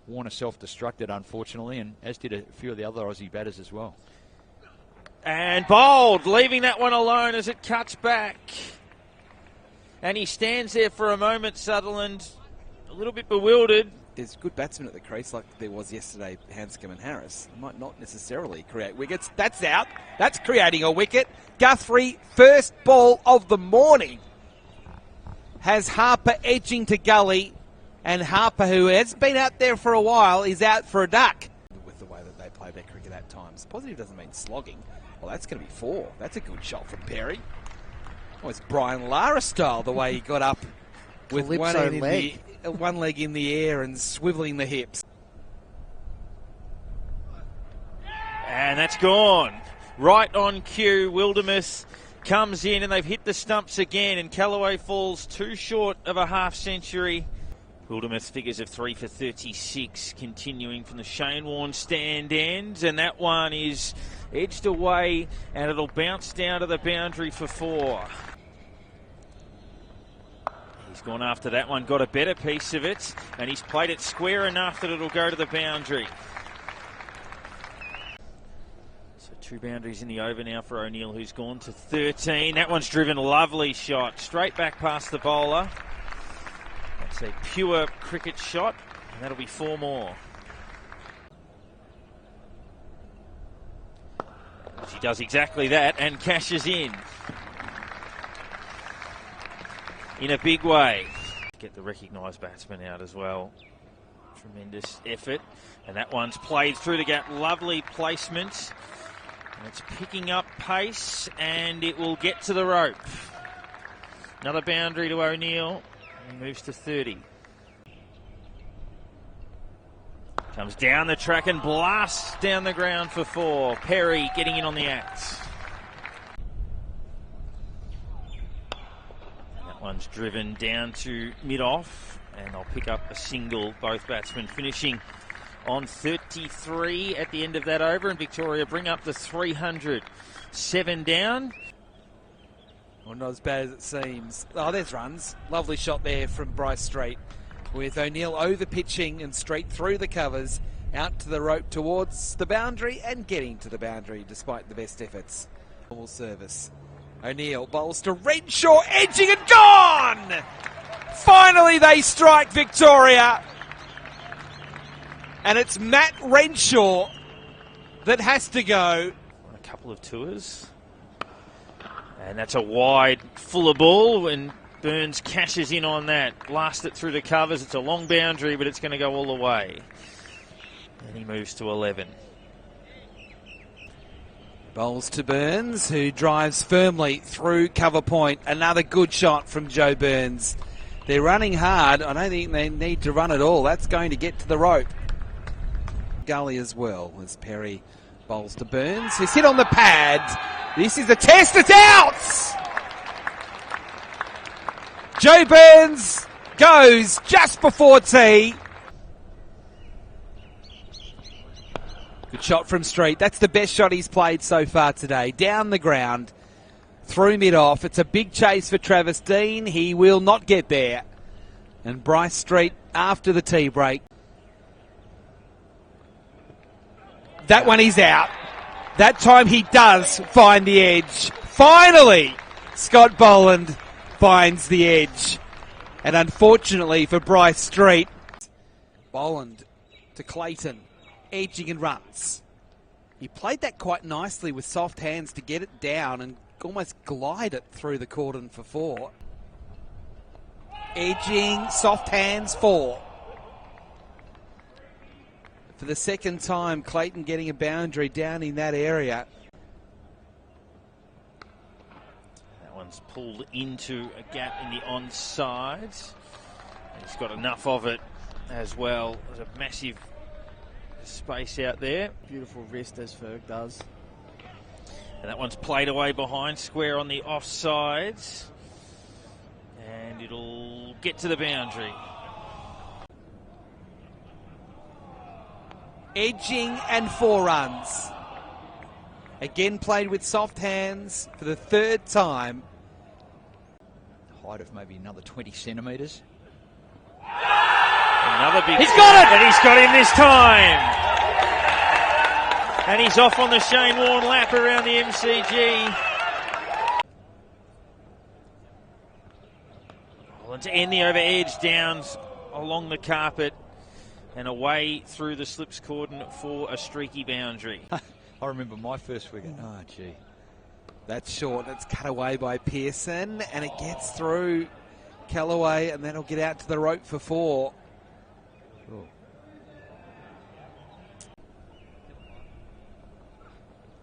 Warner self-destructed, unfortunately, and as did a few of the other Aussie batters as well. And bowled, leaving that one alone as it cuts back. And he stands there for a moment, Sutherland, a little bit bewildered. There's good batsmen at the crease like there was yesterday, Hanscom and Harris. Might not necessarily create wickets. That's out. That's creating a wicket. Guthrie, first ball of the morning, has Harper edging to gully. And Harper, who has been out there for a while, is out for a duck. With the way that they play their cricket at times. Positive doesn't mean slogging. Well, that's going to be 4. That's a good shot from Perry. Oh, it's Brian Lara style, the way he got up with one leg in the air and swivelling the hips. And that's gone. Right on cue, Wildermuth comes in and they've hit the stumps again, and Callaway falls too short of a half century. Wildermuth figures of 3 for 36, continuing from the Shane Warne stand end, and that one is edged away and it'll bounce down to the boundary for 4. He's gone after that one, got a better piece of it, and he's played it square enough that it'll go to the boundary. So 2 boundaries in the over now for O'Neill, who's gone to 13. That one's driven, lovely shot, straight back past the bowler. That's a pure cricket shot, and that'll be 4 more. She does exactly that and cashes in a big way. Get the recognised batsman out as well. Tremendous effort, and that one's played through the gap. Lovely placement, and it's picking up pace, and it will get to the rope. Another boundary to O'Neill. He moves to 30. Comes down the track and blasts down the ground for 4. Perry getting in on the act. And that one's driven down to mid-off, and I'll pick up a single. Both batsmen finishing on 33 at the end of that over, and Victoria bring up the 300. 7 down. Well, not as bad as it seems. Oh, there's runs. Lovely shot there from Bryce Street, with O'Neill over pitching and straight through the covers, out to the rope towards the boundary and getting to the boundary despite the best efforts. Normal service. O'Neill bowls to Renshaw, edging and gone! Finally they strike Victoria. And it's Matt Renshaw that has to go. On a couple of tours. And that's a wide, fuller ball, and Burns cashes in on that. Blast it through the covers. It's a long boundary, but it's going to go all the way. And he moves to 11. Bowls to Burns, who drives firmly through cover point. Another good shot from Joe Burns. They're running hard. I don't think they need to run at all. That's going to get to the rope. Gully as well, as Perry bowls to Burns, who's hit on the pad. This is the test. It's out! Joe Burns goes just before tea. Good shot from Street. That's the best shot he's played so far today. Down the ground, through mid-off. It's a big chase for Travis Dean. He will not get there. And Bryce Street after the tea break. That one is out. That time he does find the edge. Finally, Scott Boland finds the edge. And unfortunately for Bryce Street, Boland to Clayton, edging and runs. He played that quite nicely with soft hands to get it down and almost glide it through the cordon for 4. Edging, soft hands, 4. For the second time, Clayton getting a boundary down in that area. That one's pulled into a gap in the onside. He's got enough of it as well. There's a massive space out there. Beautiful wrist, as Ferg does. And that one's played away behind square on the offsides. And it'll get to the boundary. Edging and 4 runs. Again played with soft hands for the 3rd time. Height of maybe another 20 centimetres. And Another big. He's got it! And he's got him this time. And he's off on the Shane Warne lap around the MCG. Well, to end the over edge, Downs along the carpet and away through the slips cordon for a streaky boundary. I remember my first wicket. Oh, gee. That's short. That's cut away by Pearson, and it gets through Callaway, and that'll get out to the rope for 4. Oh.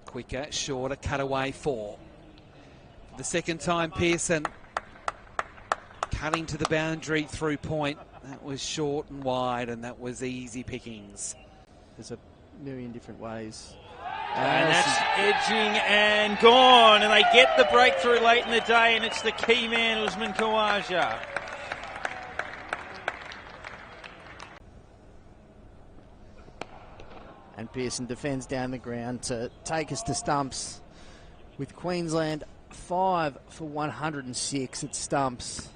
Quicker, shorter, cut away 4. For the second time, Pearson cutting to the boundary through point. That was short and wide, and that was easy pickings. There's a million different ways. And that's edging and gone. And they get the breakthrough late in the day, and it's the key man, Usman Khawaja. And Pearson defends down the ground to take us to stumps with Queensland 5 for 106 at stumps.